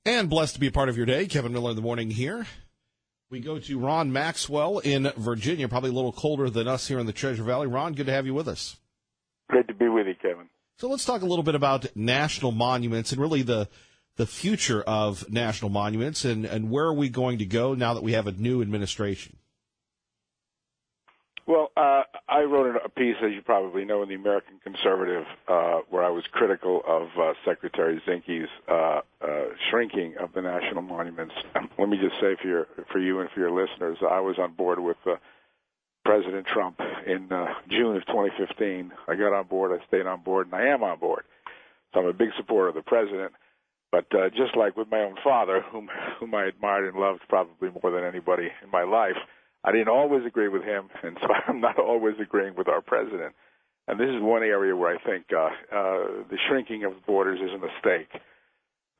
And blessed to be a part of your day. Kevin Miller in the morning here. We go to Ron Maxwell in Virginia, probably a little colder than us here in the Treasure Valley. Ron, good to have you with us. Great to be with you, Kevin. So let's talk a little bit about national monuments and really the future of national monuments and where are we going to go now that we have a new administration? Well, I wrote a piece, as you probably know, in the American Conservative, where I was critical of Secretary Zinke's shrinking of the national monuments. Let me just say for you and for your listeners, I was on board with President Trump in June of 2015. I got on board, I stayed on board, and I am on board. So I'm a big supporter of the president. But just like with my own father, whom I admired and loved probably more than anybody in my life, I didn't always agree with him, and so I'm not always agreeing with our president. And this is one area where I think the shrinking of the borders is a mistake.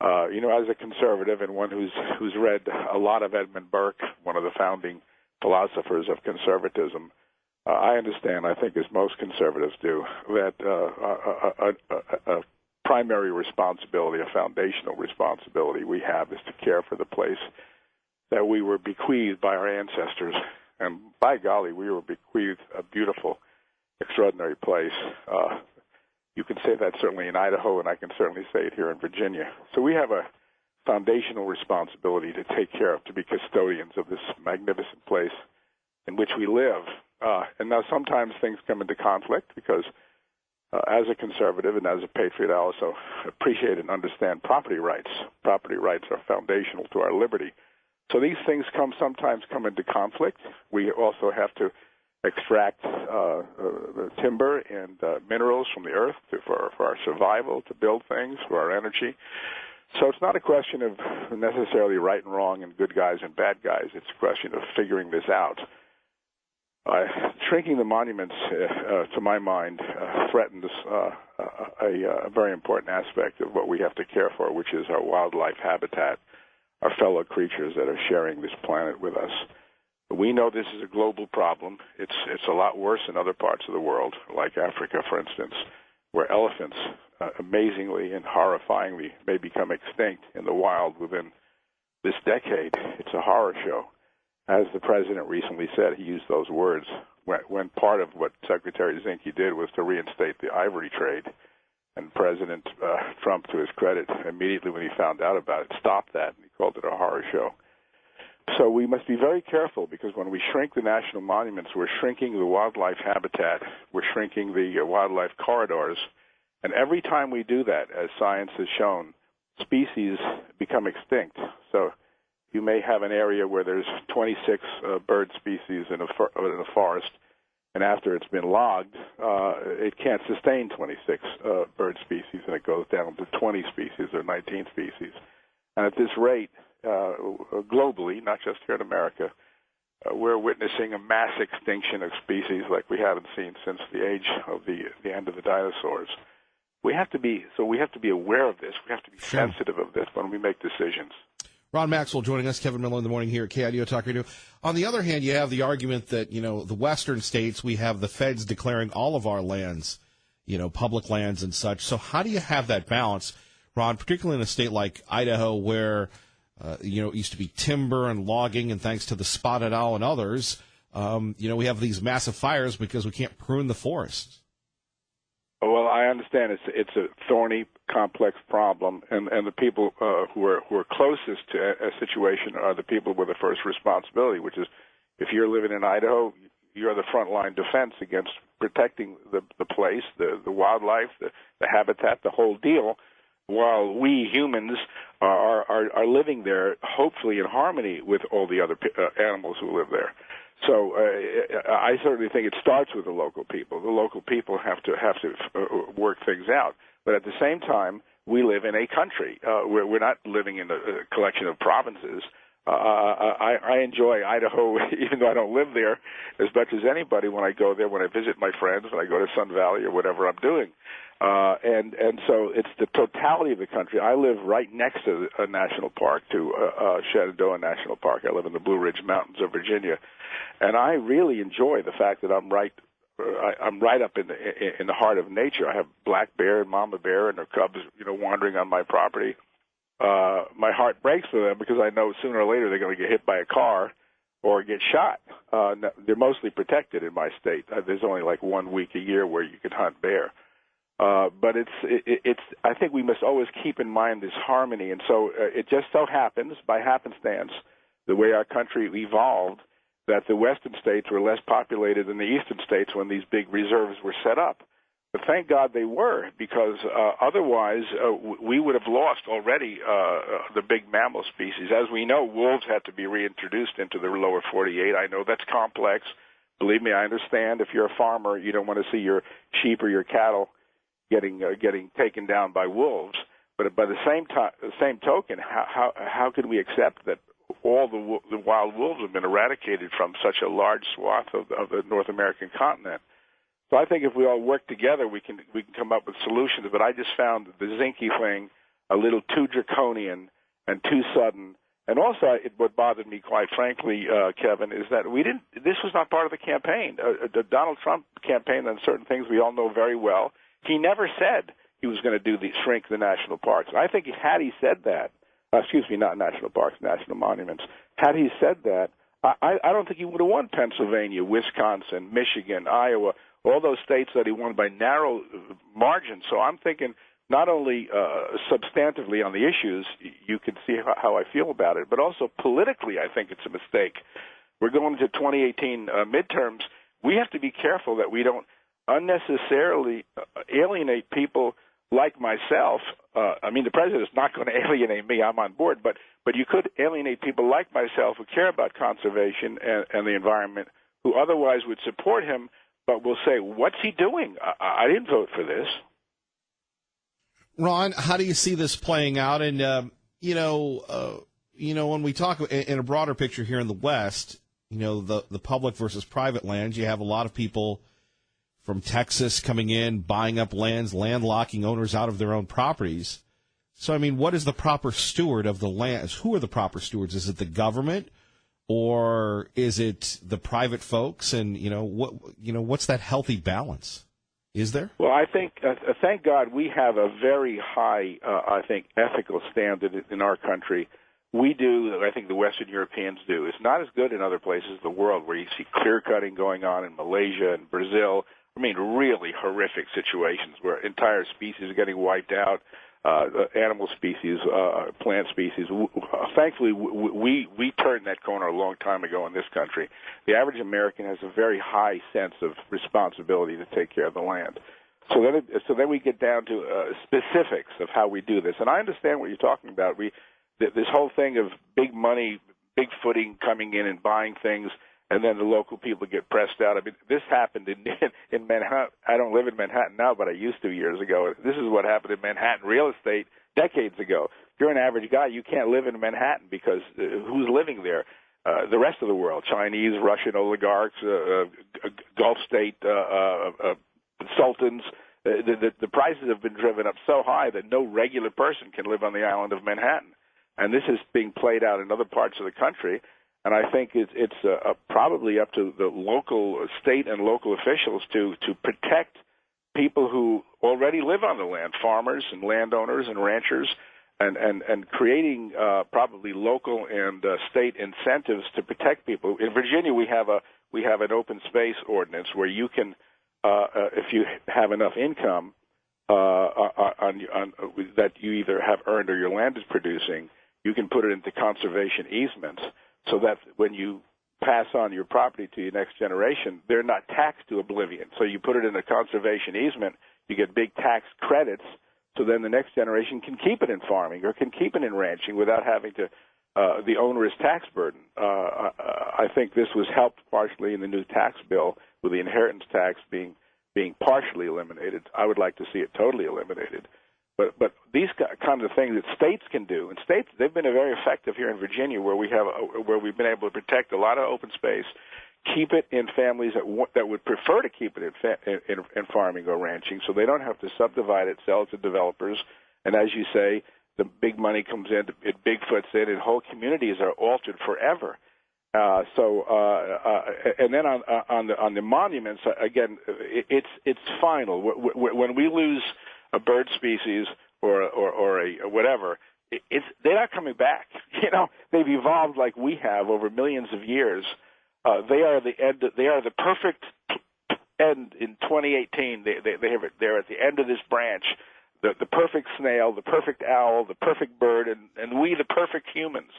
As a conservative and one who's read a lot of Edmund Burke, one of the founding philosophers of conservatism, I understand, I think as most conservatives do, that a primary responsibility, a foundational responsibility we have is to care for the place that we were bequeathed by our ancestors. And by golly, we were bequeathed a beautiful, extraordinary place. You can say that certainly in Idaho, and I can certainly say it here in Virginia. So we have a foundational responsibility to take care of, to be custodians of this magnificent place in which we live. And now sometimes things come into conflict because as a conservative and as a patriot, I also appreciate and understand property rights. Property rights are foundational to our liberty. So these things sometimes come into conflict. We also have to extract timber and minerals from the earth for our survival, to build things, for our energy. So it's not a question of necessarily right and wrong and good guys and bad guys. It's a question of figuring this out. Shrinking the monuments, to my mind, threatens a very important aspect of what we have to care for, which is our wildlife habitat, our fellow creatures that are sharing this planet with us. We know this is a global problem. It's a lot worse in other parts of the world, like Africa, for instance, where elephants, amazingly and horrifyingly, may become extinct in the wild within this decade. It's a horror show. As the president recently said, he used those words when part of what Secretary Zinke did was to reinstate the ivory trade. And President Trump, to his credit, immediately when he found out about it, stopped that, and he called it a horror show. So we must be very careful, because when we shrink the national monuments, we're shrinking the wildlife habitat, we're shrinking the wildlife corridors, and every time we do that, as science has shown, species become extinct. So you may have an area where there's 26 bird species in a forest, and after it's been logged, it can't sustain 26 bird species, and it goes down to 20 species or 19 species. And at this rate, globally, not just here in America, we're witnessing a mass extinction of species like we haven't seen since the age of the end of the dinosaurs. We have to be aware of this. We have to be sensitive of this when we make decisions. Ron Maxwell joining us, Kevin Miller in the morning here at KIDO Talk Radio. On the other hand, you have the argument that, the western states, we have the feds declaring all of our lands, public lands and such. So how do you have that balance, Ron, particularly in a state like Idaho where, it used to be timber and logging, and thanks to the spotted owl and others, we have these massive fires because we can't prune the forests. Well, I understand it's a thorny, complex problem, and the people who are closest to a situation are the people with the first responsibility, which is if you're living in Idaho, you're the frontline defense against protecting the place, the wildlife, the habitat, the whole deal, while we humans are living there, hopefully in harmony with all the other animals who live there. So I certainly think it starts with the local people. The local people have to work things out. But at the same time, we live in a country. We're not living in a collection of provinces. I enjoy Idaho, even though I don't live there, as much as anybody when I go there, when I visit my friends, when I go to Sun Valley or whatever I'm doing. And so it's the totality of the country. I live right next to a national park, to Shenandoah National Park. I live in the Blue Ridge Mountains of Virginia, and I really enjoy the fact that I'm right up in the heart of nature. I have black bear and mama bear and their cubs, wandering on my property. my heart breaks for them because I know sooner or later they're going to get hit by a car or get shot. They're mostly protected in my state. There's only like 1 week a year where you can hunt bear. But it's. I think we must always keep in mind this harmony, and so it just so happens, by happenstance, the way our country evolved, that the western states were less populated than the eastern states when these big reserves were set up. But thank God they were, because otherwise we would have lost already the big mammal species. As we know, wolves had to be reintroduced into the lower 48. I know that's complex. Believe me, I understand. If you're a farmer, you don't want to see your sheep or your cattle getting taken down by wolves. But by the same token, how could we accept that all the wild wolves have been eradicated from such a large swath of the North American continent? So I think if we all work together, we can come up with solutions. But I just found the Zinke thing a little too draconian and too sudden. And also, what bothered me, quite frankly, Kevin, is that this was not part of the campaign. The Donald Trump campaign on certain things we all know very well. He never said he was going to shrink the national parks. I think had he said that, not national parks, national monuments. Had he said that, I don't think he would have won Pennsylvania, Wisconsin, Michigan, Iowa, all those states that he won by narrow margins. So I'm thinking not only substantively on the issues, you can see how I feel about it, but also politically I think it's a mistake. We're going into 2018 midterms. We have to be careful that we don't unnecessarily alienate people like myself. The president is not going to alienate me. I'm on board. But you could alienate people like myself who care about conservation and the environment, who otherwise would support him, but will say, what's he doing? I didn't vote for this. Ron, how do you see this playing out? And, when we talk in a broader picture here in the West, the public versus private lands, you have a lot of people from Texas coming in, buying up lands, landlocking owners out of their own properties. So, what is the proper steward of the lands? Who are the proper stewards? Is it the government, or is it the private folks? And what's that healthy balance? Is there? Well, I think thank God we have a very high, ethical standard in our country. We do. I think the Western Europeans do. It's not as good in other places in the world where you see clear cutting going on in Malaysia and Brazil. Really horrific situations where entire species are getting wiped out, animal species, plant species. Thankfully, we turned that corner a long time ago in this country. The average American has a very high sense of responsibility to take care of the land. So then we get down to specifics of how we do this. And I understand what you're talking about. This whole thing of big money, big footing coming in and buying things, and then the local people get pressed out. This happened in Manhattan. I don't live in Manhattan now, but I used to years ago. This is what happened in Manhattan real estate decades ago. If you're an average guy, you can't live in Manhattan because who's living there? The rest of the world, Chinese, Russian oligarchs, Gulf state sultans. The prices have been driven up so high that no regular person can live on the island of Manhattan. And this is being played out in other parts of the country. And I think it's probably up to the local, state and local officials to protect people who already live on the land, farmers and landowners and ranchers, and creating probably local and state incentives to protect people. In Virginia, we have an open space ordinance where you can, if you have enough income that you either have earned or your land is producing, you can put it into conservation easements, so that when you pass on your property to your next generation, they're not taxed to oblivion. So you put it in a conservation easement, you get big tax credits, so then the next generation can keep it in farming or can keep it in ranching without having to the onerous tax burden. I think this was helped partially in the new tax bill with the inheritance tax being partially eliminated. I would like to see it totally eliminated. But these kinds of things that states can do, and states, they've been very effective here in Virginia, where we've been able to protect a lot of open space, keep it in families that would prefer to keep it in farming or ranching, so they don't have to subdivide it, sell it to developers, and as you say, the big money comes in, it Bigfoots in, and whole communities are altered forever. And then on the monuments, again, it's final. When we lose a bird species or a whatever, they're not coming back. They've evolved like we have over millions of years. They are the end. They are the perfect end in 2018. They're at the end of this branch. The perfect snail, the perfect owl, the perfect bird, and we the perfect humans.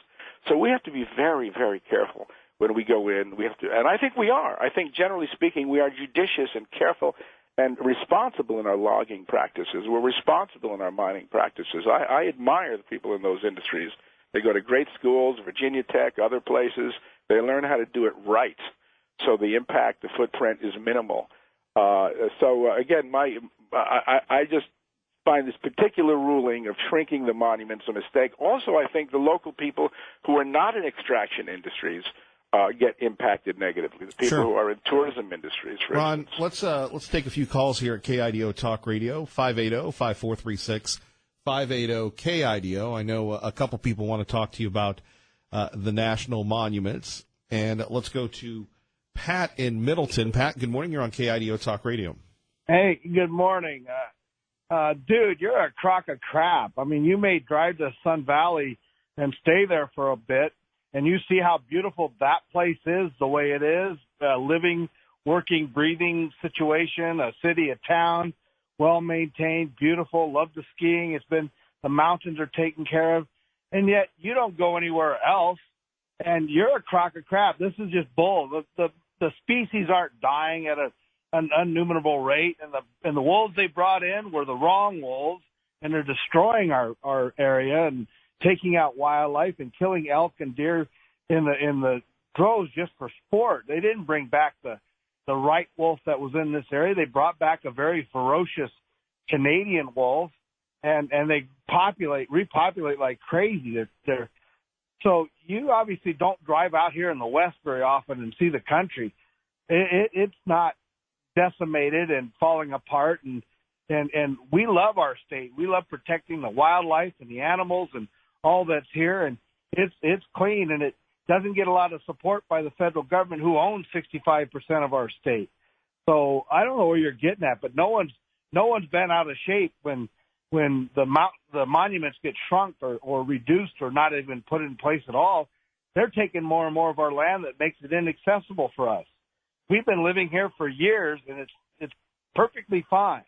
So we have to be very, very careful when we go in. We have to, and I think we are. I think generally speaking, we are judicious and careful and responsible in our logging practices. We're responsible in our mining practices. I admire the people in those industries. They go to great schools, Virginia Tech, other places. They learn how to do it right, so the impact, the footprint is minimal. Again, I just find this particular ruling of shrinking the monuments a mistake. Also, I think the local people who are not in extraction industries get impacted negatively. The people who are in tourism industries, for Ron, instance. let's take a few calls here at KIDO Talk Radio, 580-5436, 580-KIDO. I know a couple people want to talk to you about the national monuments. And let's go to Pat in Middleton. Pat, good morning. You're on KIDO Talk Radio. Hey, good morning. Dude, you're a crock of crap. I mean, you may drive to Sun Valley and stay there for a bit, and you see how beautiful that place is, the way it is, living, working, breathing situation, a city, a town, well-maintained, beautiful, love the skiing. The mountains are taken care of, and yet you don't go anywhere else, and you're a crock of crap. This is just bull. The species aren't dying at an innumerable rate, and the wolves they brought in were the wrong wolves, and they're destroying our area and taking out wildlife and killing elk and deer in the droves just for sport. They didn't bring back the right wolf that was in this area. They brought back a very ferocious Canadian wolf, and they repopulate like crazy. So you obviously don't drive out here in the West very often and see the country. It's not decimated and falling apart, and we love our state. We love protecting the wildlife and the animals and all that's here, and it's clean, and it doesn't get a lot of support by the federal government, who owns 65% of our state. So I don't know where you're getting at, but no one's been out of shape when the monuments get shrunk or reduced or not even put in place at all. They're taking more and more of our land that makes it inaccessible for us. We've been living here for years, and it's perfectly fine.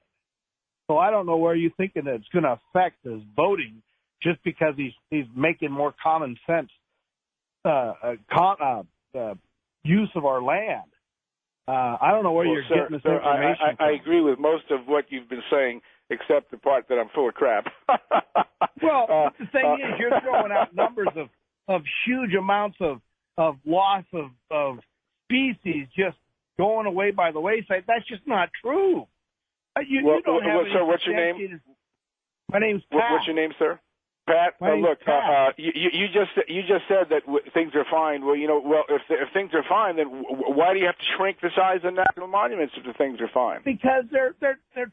So I don't know where you're thinking that it's going to affect his voting just because he's making more common sense use of our land. I don't know where you're getting this information from. I agree with most of what you've been saying, except the part that I'm full of crap. Well, the thing is, you're throwing out numbers of huge amounts of loss of species just going away by the wayside. That's just not true. You don't have sir, what's your name? My name's Pat. What's your name, sir? Pat. Look, you just said that things are fine. Well, if things are fine, then why do you have to shrink the size of national monuments if the things are fine? Because they're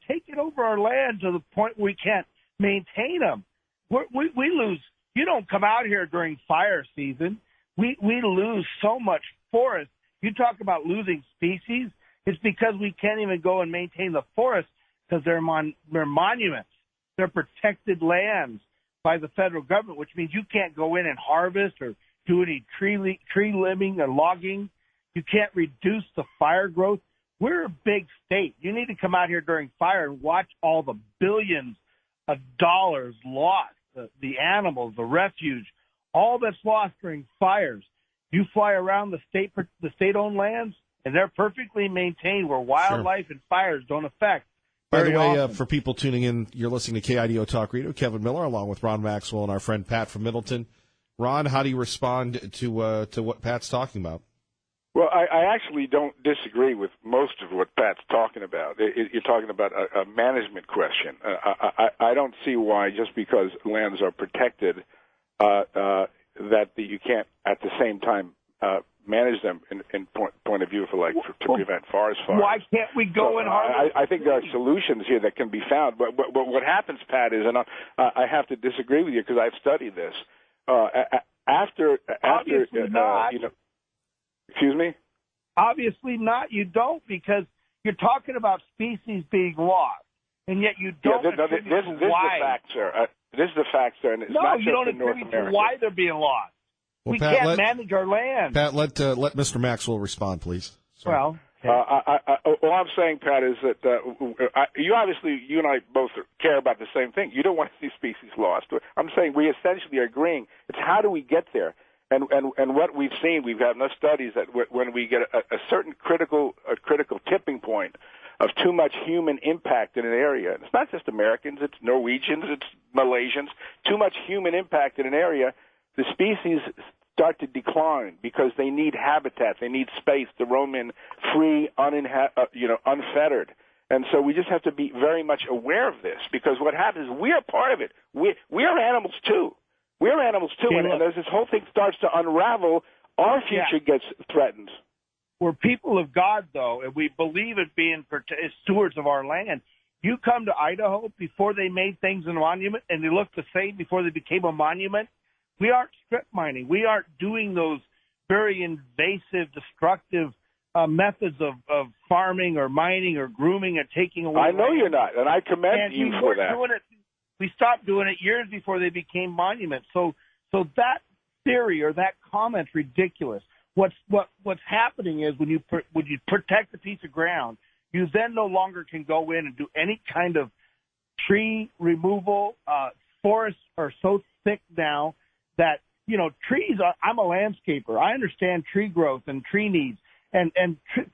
taking over our land to the point we can't maintain them. We lose. You don't come out here during fire season. We lose so much forest. You talk about losing species. It's because we can't even go and maintain the forest because they're monuments. They're protected lands by the federal government, which means you can't go in and harvest or do any tree limbing or logging. You can't reduce the fire growth. We're a big state. You need to come out here during fire and watch all the billions of dollars lost, the animals, the refuge, all that's lost during fires. You fly around the state-owned lands, and they're perfectly maintained where wildlife and fires don't affect. By the way, for people tuning in, you're listening to KIDO Talk Radio. Kevin Miller, along with Ron Maxwell and our friend Pat from Middleton. Ron, how do you respond to what Pat's talking about? Well, I actually don't disagree with most of what Pat's talking about. You're talking about a management question. I don't see why, just because lands are protected, that you can't at the same time manage them in point of view to prevent forest fires. Why can't we go and harvest? I think there are solutions here that can be found. But what happens, Pat, is, and I have to disagree with you because I've studied this. Obviously not. Excuse me? Obviously not. You don't, because you're talking about species being lost, and yet you don't. This is the fact, sir. This is the facts, sir, and it's No, not you just don't in North agree to America. why they're being lost. Well, We Pat, can't manage our land. Pat, let Mr. Maxwell respond, please. Sorry. Well, All I'm saying, Pat, is that you and I both care about the same thing. You don't want to see species lost. I'm saying we essentially are agreeing. It's how do we get there? And what we've seen, we've had enough studies that when we get a certain critical tipping point of too much human impact in an area, and it's not just Americans, it's Norwegians, it's Malaysians, too much human impact in an area, the species start to decline because they need habitat, they need space to roam in free, unfettered. And so we just have to be very much aware of this, because what happens is we are part of it. We are animals too. We're animals too, and as this whole thing starts to unravel, our future gets threatened. We're people of God, though, and we believe in being stewards of our land. You come to Idaho before they made things a monument, and they looked the same before they became a monument. We aren't strip mining. We aren't doing those very invasive, destructive methods of farming or mining or grooming and taking away. I know you're not, and I commend you for that. We stopped doing it years before they became monuments. So that theory or that comment's ridiculous. What's happening is when you protect a piece of ground, you then no longer can go in and do any kind of tree removal. Forests are so thick now that trees. I'm a landscaper. I understand tree growth and tree needs, and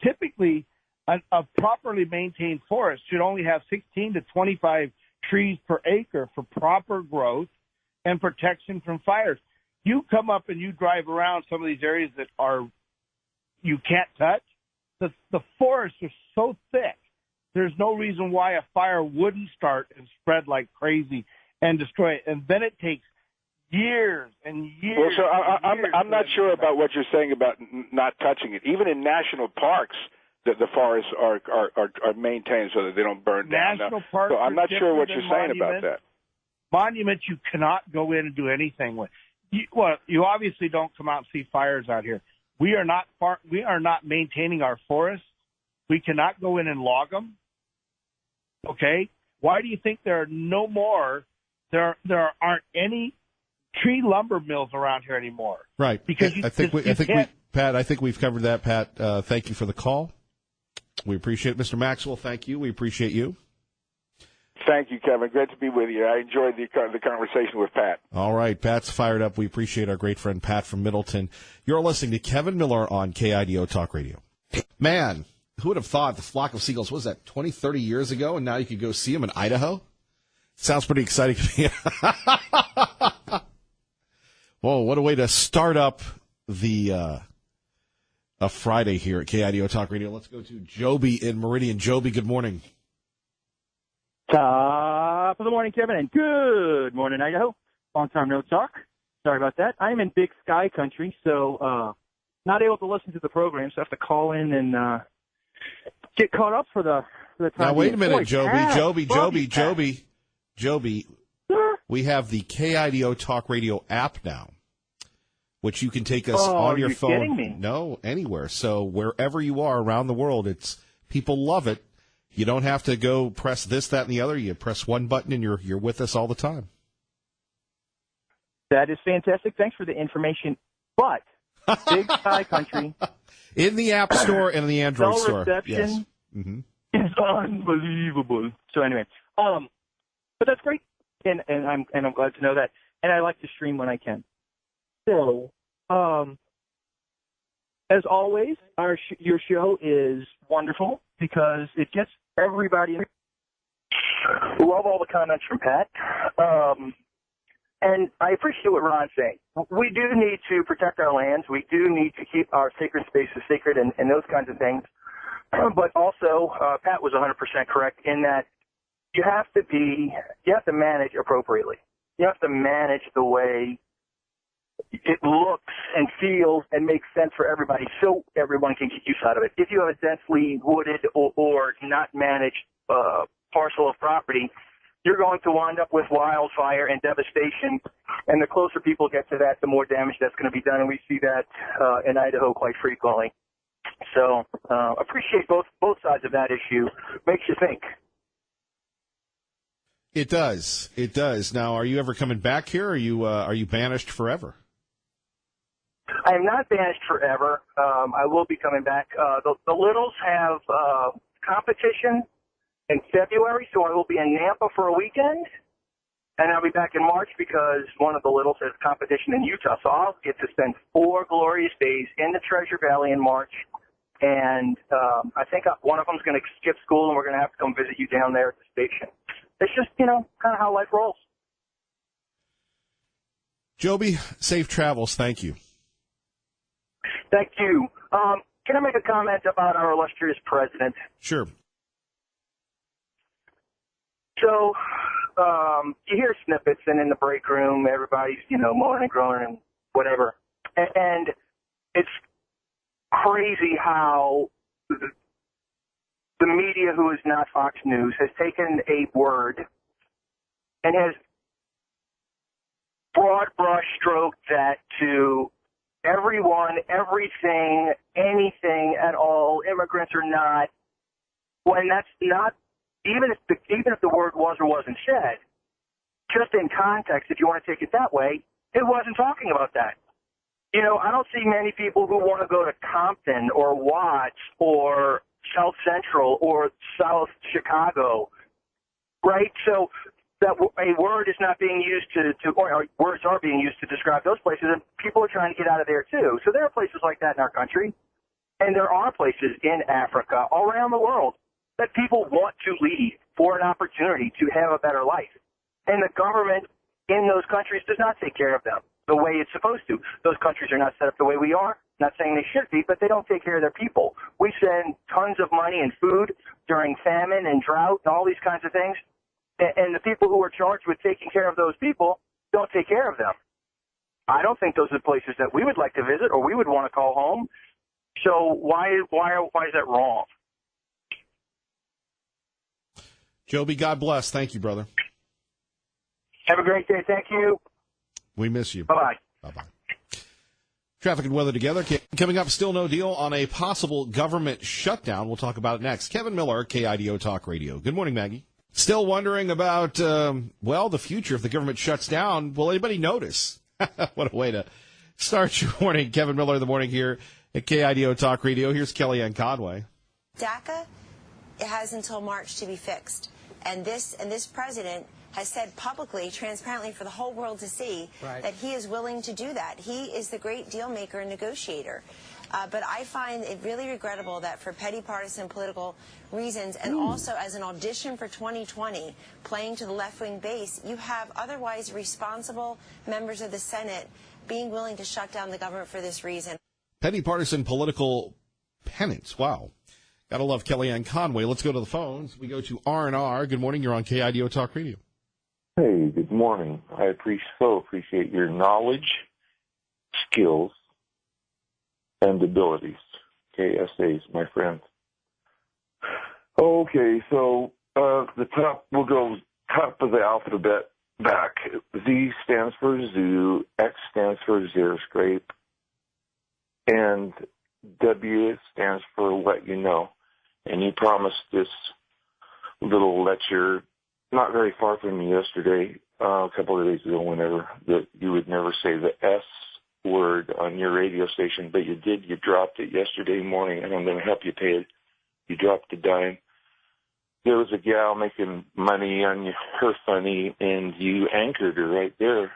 typically a properly maintained forest should only have 16 to 25 trees per acre for proper growth and protection from fires. You come up and you drive around some of these areas that you can't touch. The forests are so thick, there's no reason why a fire wouldn't start and spread like crazy and destroy it. And then it takes years and years. Well, so I'm not sure about what you're saying about not touching it. Even in national parks, the forests are maintained so that they don't burn down. National parks. So I'm not sure what you're saying about that. Monuments you cannot go in and do anything with. You obviously don't come out and see fires out here. We are not maintaining our forests. We cannot go in and log them. Okay? Why do you think there are no more? There aren't any tree lumber mills around here anymore. Right. Because Pat, I think we've covered that. Pat, thank you for the call. We appreciate it. Mr. Maxwell, thank you. We appreciate you. Thank you, Kevin. Great to be with you. I enjoyed the conversation with Pat. All right. Pat's fired up. We appreciate our great friend Pat from Middleton. You're listening to Kevin Miller on KIDO Talk Radio. Man, who would have thought the flock of seagulls, what was that, 20, 30 years ago, and now you could go see them in Idaho? Sounds pretty exciting to me. Whoa, what a way to start up a Friday here at KIDO Talk Radio. Let's go to Joby in Meridian. Joby, good morning. Top of the morning, Kevin, and good morning, Idaho. Long time no talk. Sorry about that. I'm in Big Sky country, so not able to listen to the program, so I have to call in and get caught up for the time. Now, wait a minute, Boy, Joby. We have the KIDO Talk Radio app now, which you can take us on your phone. Kidding me? No, anywhere. So wherever you are around the world, people love it. You don't have to go press this, that, and the other. You press one button and you're with us all the time. That is fantastic. Thanks for the information. But Big Sky country in the App Store and in the Android cell store. reception Yes. Mm-hmm. is unbelievable. So anyway, but that's great, and I'm glad to know that. And I like to stream when I can. So, as always, your show is wonderful because it gets everybody. Love all the comments from Pat. And I appreciate what Ron's saying. We do need to protect our lands. We do need to keep our sacred spaces sacred and those kinds of things. But also, Pat was 100% correct in that you have to manage appropriately. You have to manage the way it looks and feels and makes sense for everybody so everyone can get use out of it. If you have a densely wooded or not managed parcel of property, you're going to wind up with wildfire and devastation. And the closer people get to that, the more damage that's going to be done. And we see that in Idaho quite frequently. So appreciate both sides of that issue. Makes you think. It does. It does. Now, are you ever coming back here? Or are you banished forever? I am not banished forever. I will be coming back. The Littles have competition in February, so I will be in Nampa for a weekend, and I'll be back in March because one of the Littles has competition in Utah. So I'll get to spend 4 glorious days in the Treasure Valley in March, and I think one of them's going to skip school, and we're going to have to come visit you down there at the station. It's just, kind of how life rolls. Joby, safe travels. Thank you. Thank you. Can I make a comment about our illustrious president? Sure. So, you hear snippets, and in the break room, everybody's, moaning and groaning and whatever. And it's crazy how the media, who is not Fox News, has taken a word and has broad brush stroked that to everyone, everything, anything at all, immigrants or not, when that's not, even if the word was or wasn't said, just in context, if you want to take it that way, it wasn't talking about that. I don't see many people who want to go to Compton or Watts or South Central or South Chicago, right? So that a word is not being used or words are being used to describe those places, and people are trying to get out of there too. So there are places like that in our country, and there are places in Africa, all around the world, that people want to leave for an opportunity to have a better life. And the government in those countries does not take care of them the way it's supposed to. Those countries are not set up the way we are. Not saying they should be, but they don't take care of their people. We send tons of money and food during famine and drought and all these kinds of things, and the people who are charged with taking care of those people don't take care of them. I don't think those are places that we would like to visit or we would want to call home. So why is that wrong? Joby, God bless. Thank you, brother. Have a great day. Thank you. We miss you. Bye-bye. Bye-bye. Traffic and weather together. Coming up, still no deal on a possible government shutdown. We'll talk about it next. Kevin Miller, KIDO Talk Radio. Good morning, Maggie. Still wondering about, the future if the government shuts down. Will anybody notice? What a way to start your morning. Kevin Miller in the morning here at KIDO Talk Radio. Here's Kellyanne Conway. DACA, it has until March to be fixed. And this president has said publicly, transparently for the whole world to see, that he is willing to do that. He is the great deal maker and negotiator. But I find it really regrettable that for petty partisan political reasons and also as an audition for 2020, playing to the left-wing base, you have otherwise responsible members of the Senate being willing to shut down the government for this reason. Petty partisan political penance. Wow. Gotta love Kellyanne Conway. Let's go to the phones. We go to R&R. Good morning. You're on KIDO Talk Radio. Hey, good morning. I appreciate your knowledge, skills, and abilities. KSAs, my friend. Okay, so we'll go top of the alphabet back. Z stands for zoo, X stands for zero scrape, and W stands for what you know. And you promised this little lecture not very far from me yesterday, a couple of days ago, whenever, that you would never say the S word on your radio station, but you did. You dropped it yesterday morning, and I'm going to help you pay it. You dropped a dime. There was a gal making money on her funny, and you anchored her right there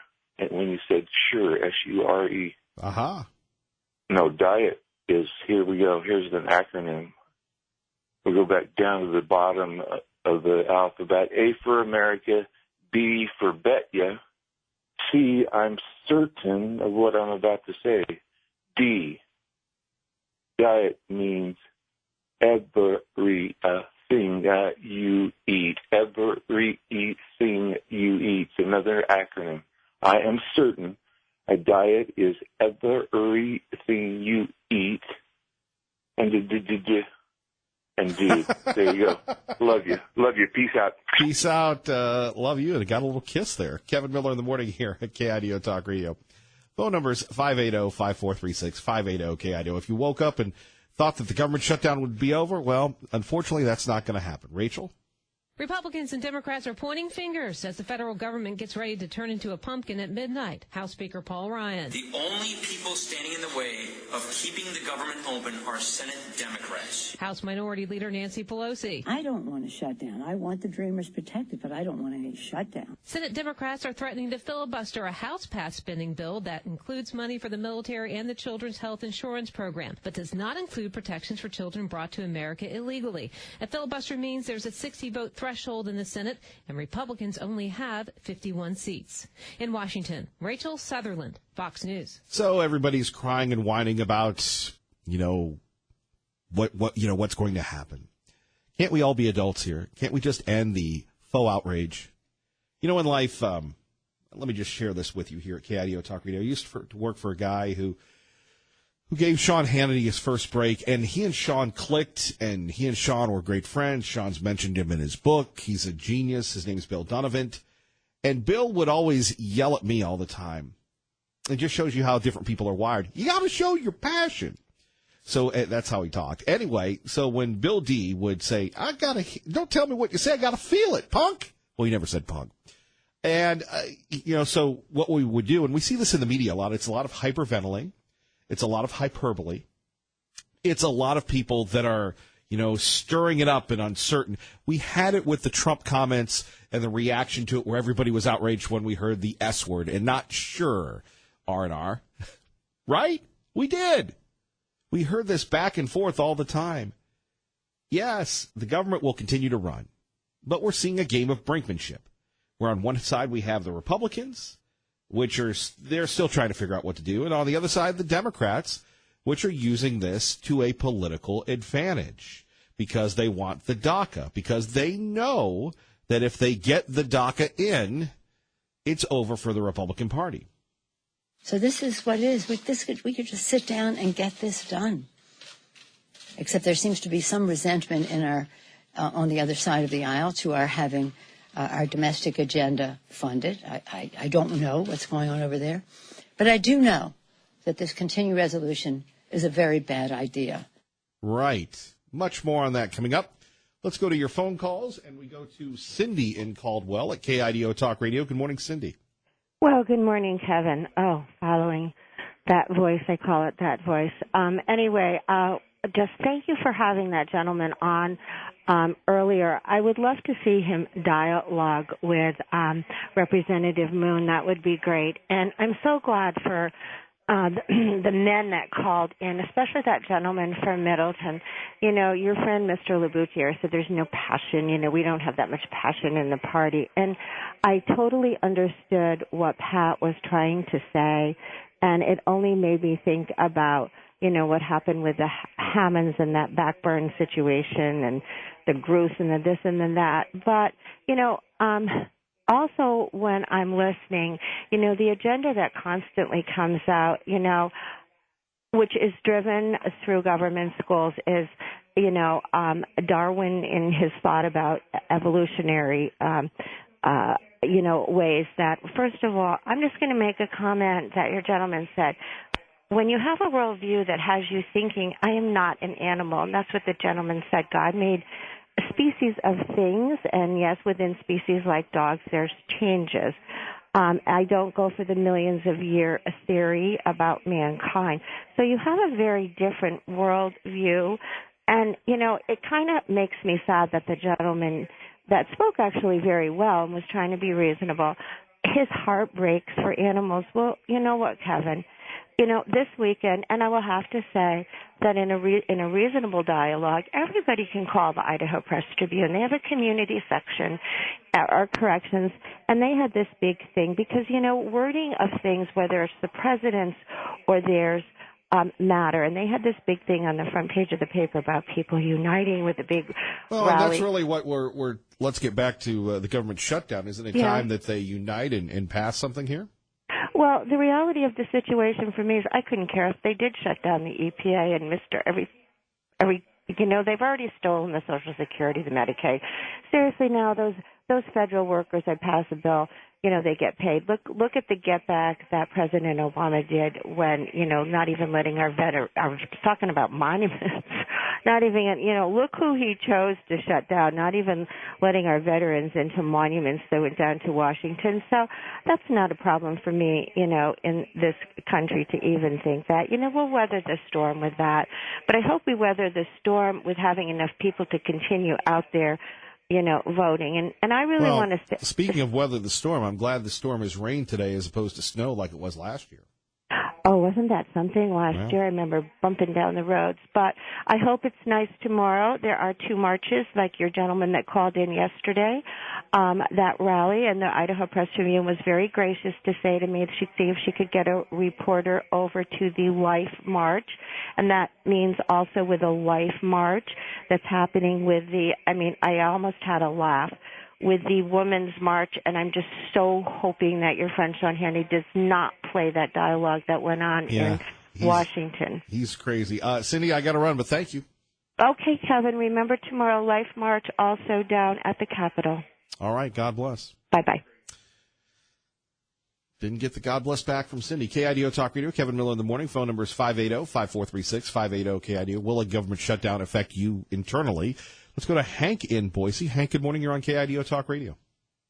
when you said sure, S-U-R-E. Aha. No, diet is, here we go, here's an acronym. We'll go back down to the bottom of the alphabet. A for America, B for bet ya, C, I'm certain of what I'm about to say, D, diet means everything that you eat. Everything you eat. Another acronym. I am certain a diet is everything you eat. And do. There you go. Love you. Peace out. Peace out. Love you. And got a little kiss there. Kevin Miller in the morning here at KIDO Talk Radio. Phone number is 580-5436, 580-KIDO. If you woke up and thought that the government shutdown would be over, well, unfortunately, that's not going to happen. Rachel? Republicans and Democrats are pointing fingers as the federal government gets ready to turn into a pumpkin at midnight. House Speaker Paul Ryan. The only people standing in the way of keeping the government open are Senate Democrats. House Minority Leader Nancy Pelosi. I don't want to shut down. I want the Dreamers protected, but I don't want any shutdown. Senate Democrats are threatening to filibuster a House-passed spending bill that includes money for the military and the Children's Health Insurance Program, but does not include protections for children brought to America illegally. A filibuster means there's a 60-vote threshold in the Senate, and Republicans only have 51 seats. In Washington, Rachel Sutherland, Fox News. So everybody's crying and whining about, what's going to happen. Can't we all be adults here? Can't we just end the faux outrage? In life, let me just share this with you here at KIDO Talk Radio. I used to work for a guy who gave Sean Hannity his first break, and he and Sean clicked, and he and Sean were great friends. Sean's mentioned him in his book. He's a genius. His name is Bill Donovan. And Bill would always yell at me all the time. It just shows you how different people are wired. You got to show your passion. So that's how he talked. Anyway, so when Bill D would say, don't tell me what you say, I got to feel it, punk. Well, he never said punk. And, so what we would do, and we see this in the media a lot, it's a lot of hyperventilating. It's a lot of hyperbole. It's a lot of people that are, stirring it up and uncertain. We had it with the Trump comments and the reaction to it where everybody was outraged when we heard the S word and not sure, R&R. Right? We did. We heard this back and forth all the time. Yes, the government will continue to run, but we're seeing a game of brinkmanship, where on one side we have the Republicans, they're still trying to figure out what to do. And on the other side, the Democrats, which are using this to a political advantage because they want the DACA, because they know that if they get the DACA in, it's over for the Republican Party. So this is what it is. We could just sit down and get this done. Except there seems to be some resentment in our on the other side of the aisle to our having our domestic agenda funded. I don't know what's going on over there. But I do know that this continuing resolution is a very bad idea. Right. Much more on that coming up. Let's go to your phone calls, and we go to Cindy in Caldwell at KIDO Talk Radio. Good morning, Cindy. Well, good morning, Kevin. Oh, following that voice, I call it that voice. Anyway, just thank you for having that gentleman on earlier. I would love to see him dialogue with Representative Moon. That would be great. And I'm so glad for the men that called in, especially that gentleman from Middleton. Your friend, Mr. LaBoutiere, said there's no passion. We don't have that much passion in the party. And I totally understood what Pat was trying to say, and it only made me think about, what happened with the Hammonds and that backburn situation and the Gruce and the this and the that. But, also when I'm listening, the agenda that constantly comes out, which is driven through government schools is, Darwin in his thought about evolutionary, ways that, first of all, I'm just going to make a comment that your gentleman said. When you have a worldview that has you thinking, I am not an animal, and that's what the gentleman said. God made a species of things, and yes, within species like dogs, there's changes. I don't go for the millions of year theory about mankind. So you have a very different worldview, and, it kind of makes me sad that the gentleman that spoke actually very well and was trying to be reasonable, his heart breaks for animals. Well, you know what, Kevin? This weekend, and I will have to say that in a reasonable dialogue, everybody can call the Idaho Press Tribune. They have a community section, or corrections, and they had this big thing because, wording of things, whether it's the president's or theirs, matter. And they had this big thing on the front page of the paper about people uniting with a big rally. And that's really what we're let's get back to the government shutdown. Isn't it time that they unite and pass something here? Well, the reality of the situation for me is I couldn't care if they did shut down the EPA and they've already stolen the Social Security, the Medicaid. Seriously, now those federal workers that pass a bill, they get paid. Look at the get back that President Obama did when, not even letting our talking about monuments, not even, look who he chose to shut down, not even letting our veterans into monuments that went down to Washington. So that's not a problem for me, in this country to even think that. We'll weather the storm with that. But I hope we weather the storm with having enough people to continue out there, voting. And I really want to... Speaking of weather the storm, I'm glad the storm is rain today as opposed to snow like it was last year. Oh, wasn't that something last year? I remember bumping down the roads. But I hope it's nice tomorrow. There are 2 marches, like your gentleman that called in yesterday, that rally. And the Idaho Press Tribune was very gracious to say to me that she'd see if she could get a reporter over to the Life March. And that means also with a Life March that's happening with I almost had a laugh with the Women's March, and I'm just so hoping that your friend Sean Hannity does not play that dialogue that went on in Washington. He's crazy. Cindy, I got to run, but thank you. Okay, Kevin, remember tomorrow, Life March also down at the Capitol. All right, God bless. Bye-bye. Didn't get the God bless back from Cindy. KIDO Talk Radio, Kevin Miller in the morning. Phone number is 580-5436, 580-KIDO. Will a government shutdown affect you internally? Let's go to Hank in Boise. Hank, good morning. You're on KIDO Talk Radio.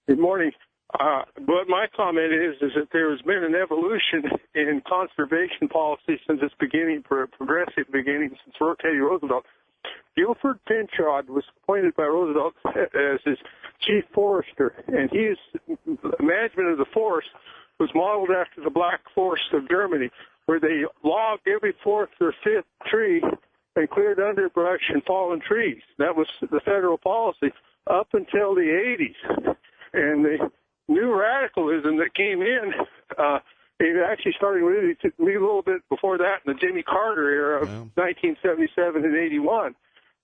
Good morning. But my comment is that there has been an evolution in conservation policy since its beginning, progressive beginning, since Teddy Roosevelt. Guilford Pinchot was appointed by Roosevelt as his chief forester, and his management of the forest was modeled after the Black Forest of Germany, where they logged every 4th or 5th tree and cleared underbrush and fallen trees. That was the federal policy up until the 80s. And the new radicalism that came in, it actually started really to me a little bit before that in the Jimmy Carter era of 1977 and 81.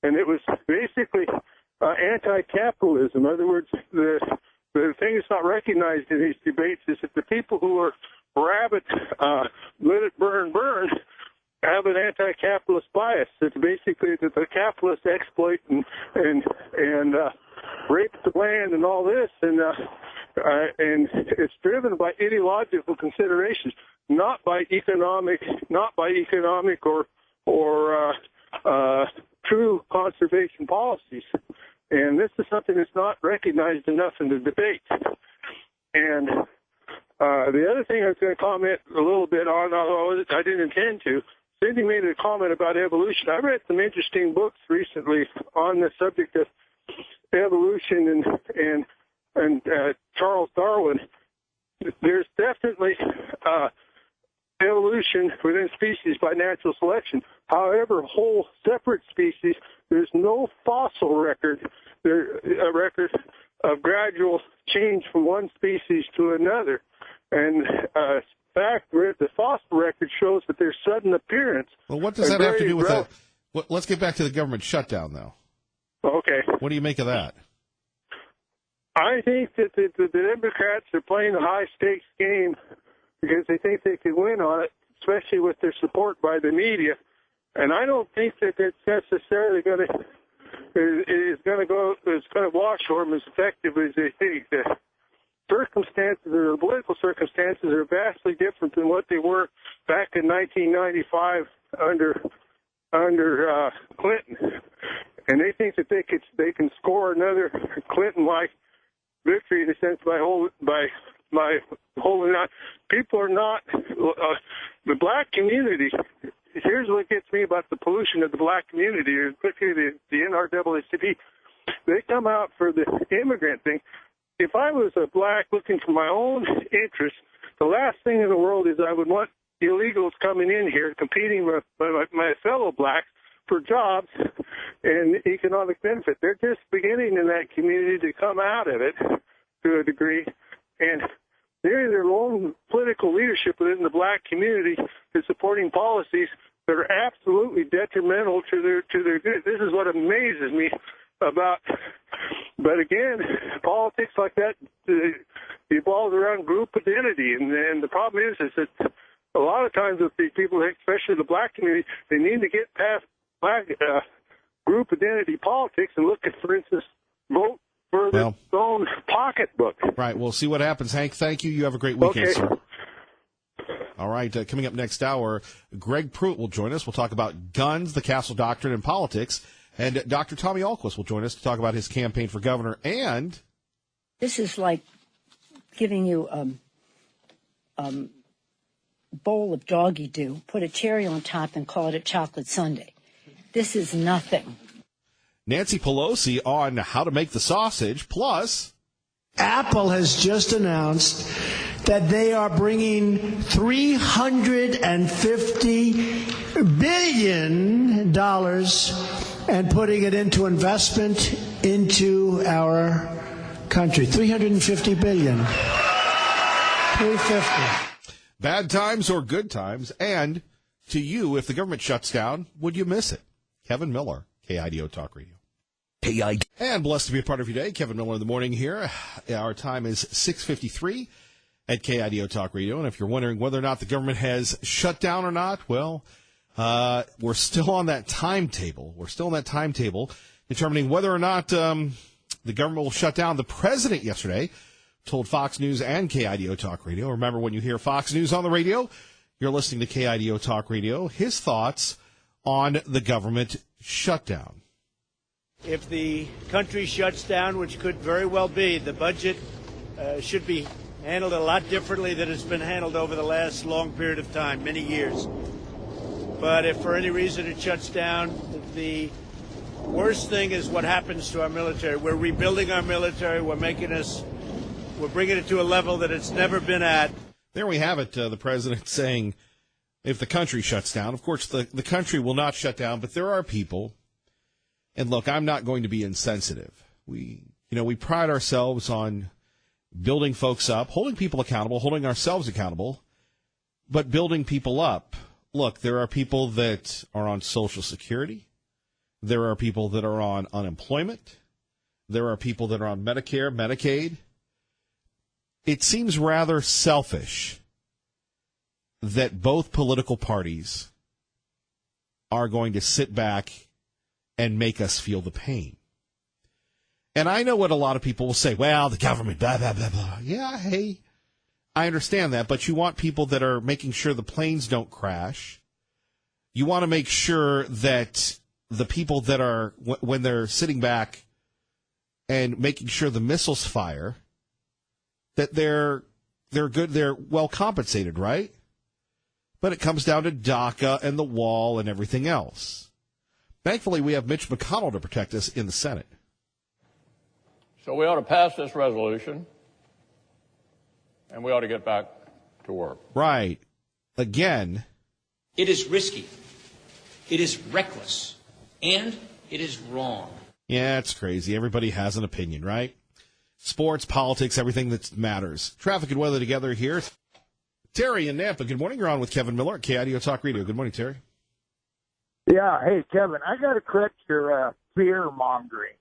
And it was basically anti-capitalism. In other words, the thing that's not recognized in these debates is that the people who are rabid, let it burn, have an anti-capitalist bias. It's basically that the capitalists exploit and rape the land and all this, and it's driven by ideological considerations, not by economic or true conservation policies. And this is something that's not recognized enough in the debate. And the other thing I was going to comment a little bit on, although I didn't intend to, Cindy made a comment about evolution. I read some interesting books recently on the subject of evolution and Charles Darwin. There's definitely evolution within species by natural selection. However, whole separate species, there's no fossil record. There's a record of gradual change from one species to another. And fact, the fossil record shows that there's sudden appearance. Well, what does that have to do with that? Let's get back to the government shutdown, though. Okay. What do you make of that? I think that the Democrats are playing a high-stakes game because they think they can win on it, especially with their support by the media. And I don't think that it's necessarily going to wash for them as effectively as they think. The political circumstances are vastly different than what they were back in 1995 under Clinton, and they think that they can score another Clinton-like victory in a sense by holding on. People are not the black community. Here's what gets me about the pollution of the black community, particularly the NRAACP. They come out for the immigrant thing. If I was a black looking for my own interests, the last thing in the world is I would want illegals coming in here competing with my fellow blacks for jobs and economic benefit. They're just beginning in that community to come out of it to a degree, and they're their own political leadership within the black community is supporting policies that are absolutely detrimental to their good. This is what amazes me about. But again, politics like that evolves around group identity, and the problem is that a lot of times with these people, especially the black community, they need to get past black group identity politics and look at, for instance, vote for their own pocketbook. Right. We'll see what happens. Hank, thank you. You have a great weekend, sir. All All right, coming up next hour, Greg Pruitt will join us. We'll talk about guns, the Castle Doctrine, and politics. And Dr. Tommy Ahlquist will join us to talk about his campaign for governor. And this is like giving you a bowl of doggy do, put a cherry on top, and call it a chocolate sundae. This is nothing. Nancy Pelosi on how to make the sausage, plus Apple has just announced that they are bringing $350 billion and putting it into investment into our country. $350 billion. 350. Bad times or good times, and to you, if the government shuts down, would you miss it? Kevin Miller, KIDO Talk Radio. And blessed to be a part of your day. Kevin Miller in the morning here. Our time is 6:53 at KIDO Talk Radio. And if you're wondering whether or not the government has shut down or not, well, we're still on that timetable. We're still on that timetable determining whether or not the government will shut down. The president yesterday told Fox News and KIDO Talk Radio. Remember, when you hear Fox News on the radio, you're listening to KIDO Talk Radio. His thoughts on the government shutdown. If the country shuts down, which could very well be, the budget should be handled a lot differently than it's been handled over the last long period of time, many years. But if for any reason it shuts down, the worst thing is what happens to our military. We're rebuilding our military. We're bringing it to a level that it's never been at. There we have it, the president saying if the country shuts down. Of course, the country will not shut down, but there are people. And look, I'm not going to be insensitive. We pride ourselves on building folks up, holding people accountable, holding ourselves accountable, but building people up. Look, there are people that are on Social Security. There are people that are on unemployment. There are people that are on Medicare, Medicaid. It seems rather selfish that both political parties are going to sit back and make us feel the pain. And I know what a lot of people will say, well, the government, blah, blah, blah, blah. Yeah, hey, I understand that, but you want people that are making sure the planes don't crash. You want to make sure that the people that are, when they're sitting back and making sure the missiles fire, that they're good, they're well compensated, right? But it comes down to DACA and the wall and everything else. Thankfully, we have Mitch McConnell to protect us in the Senate. So we ought to pass this resolution, and we ought to get back to work. Right. Again. It is risky. It is reckless. And it is wrong. Yeah, it's crazy. Everybody has an opinion, right? Sports, politics, everything that matters. Traffic and weather together here. Terry in Nampa. Good morning. You're on with Kevin Miller at KIDO Talk Radio. Good morning, Terry. Yeah, hey, Kevin, I got to correct your fear-mongering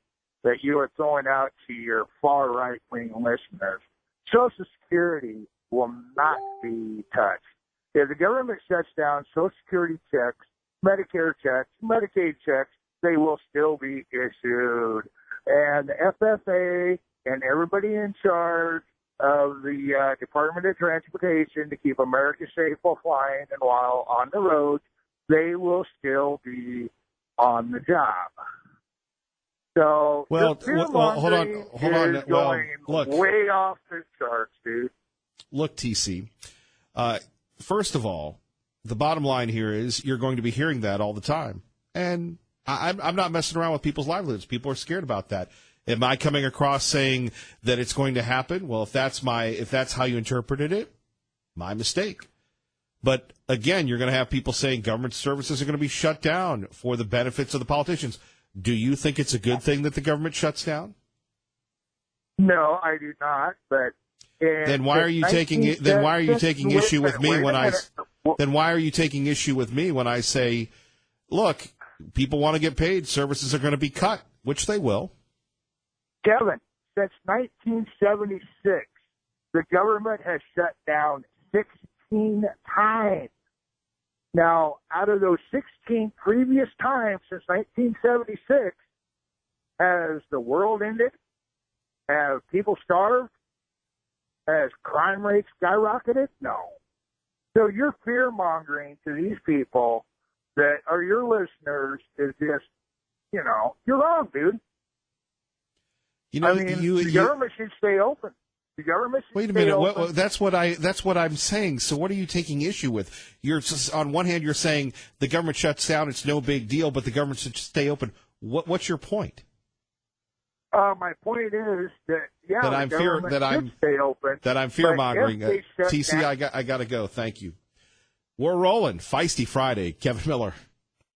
that you are throwing out to your far right-wing listeners. Social Security will not be touched. If the government shuts down Social Security checks, Medicare checks, Medicaid checks, they will still be issued. And the FFA and everybody in charge of the Department of Transportation to keep America safe while flying and while on the road, they will still be on the job. So, hold on. Going look, way off the charts, dude. Look, TC. First of all, the bottom line here is you're going to be hearing that all the time, and I'm not messing around with people's livelihoods. People are scared about that. Am I coming across saying that it's going to happen? Well, if that's how you interpreted it, my mistake. But again, you're going to have people saying government services are going to be shut down for the benefits of the politicians. Do you think it's a good thing that the government shuts down? No, I do not. But then why are you taking issue with me when I? Then why are you taking issue with me when I say, look, people want to get paid, services are going to be cut, which they will. Kevin, since 1976, the government has shut down 16 times. Now, out of those 16 previous times since 1976, has the world ended? Have people starved? Has crime rates skyrocketed? No. So your fear mongering to these people that are your listeners is just, you're wrong, dude. You know, the government should stay open. The government should Wait a stay minute. open. That's what I'm saying. So what are you taking issue with? You're just, on one hand, you're saying the government shuts down, it's no big deal, but the government should stay open. What's your point? My point is that stay open. That I'm fear mongering. TC, I got to go. Thank you. We're rolling. Feisty Friday. Kevin Miller.